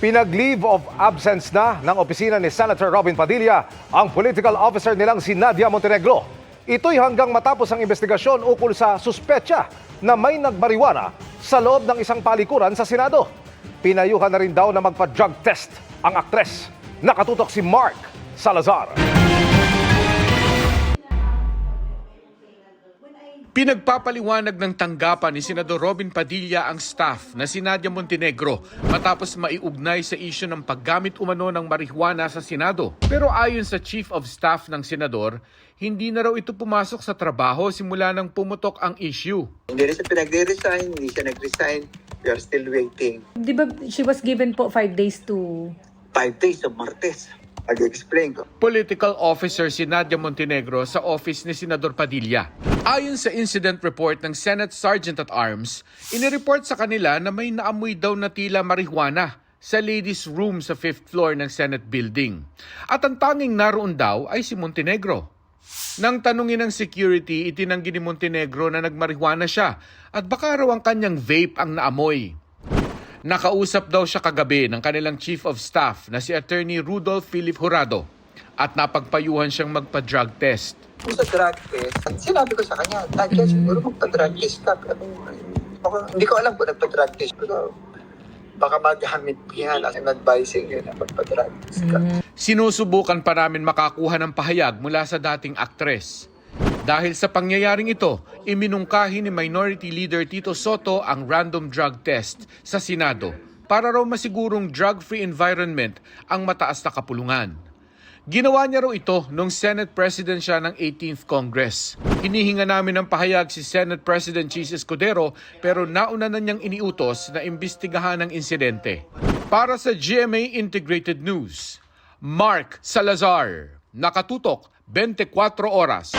Pinag-leave of absence na ng opisina ni Senator Robin Padilla ang political officer nilang si Nadia Montenegro. Ito'y hanggang matapos ang investigasyon ukol sa suspetsa na may nagmariwana sa loob ng isang palikuran sa Senado. Pinayuhan na rin daw na magpa-drug test ang aktres. Nakatutok si Mark Salazar. Pinagpapaliwanag ng tanggapan ni Senador Robin Padilla ang staff na si Nadia Montenegro matapos maiugnay sa isyu ng paggamit umano ng marijuana sa Senado. Pero ayon sa Chief of Staff ng Senador, hindi na raw ito pumasok sa trabaho simula nang pumutok ang issue. Hindi rin siya pinag-resign, hindi siya nag-resign. We are still waiting. Di ba she was given po 5 days to... 5 days of Martes. Mag-explain ko. Political officer si Nadia Montenegro sa office ni Senador Padilla. Ayon sa incident report ng Senate Sergeant at Arms, inireport sa kanila na may naamoy daw na tila marijuana sa ladies' room sa 5th floor ng Senate building. At ang tanging naroon daw ay si Montenegro. Nang tanungin ng security, itinanggi ni Montenegro na nagmarijuana siya at baka raw ang kanyang vape ang naamoy. Nakausap daw siya kagabi ng kanilang Chief of Staff na si Attorney Rudolph Philip Jurado at napagpayuhan siyang magpa-drug test. Kung sa drug test, sinabi ko sa kanya, Nadia, siguro magpa-drug test ka. Hindi ko alam kung nagpa-drug test. Pero baka magamit yan. I'm advising yun na magpa-drug test ka. Sinusubukan pa namin makakuha ng pahayag mula sa dating aktres. Dahil sa pangyayaring ito, iminungkahi ni Minority Leader Tito Soto ang random drug test sa Senado para raw masigurong drug-free environment ang mataas na kapulungan. Ginawa niya raw ito nung Senate President siya ng 18th Congress. Hinihinga namin ng pahayag si Senate President Chis Escudero pero nauna na niyang iniutos na imbestigahan ang insidente. Para sa GMA Integrated News, Mark Salazar, Nakatutok, 24 Oras.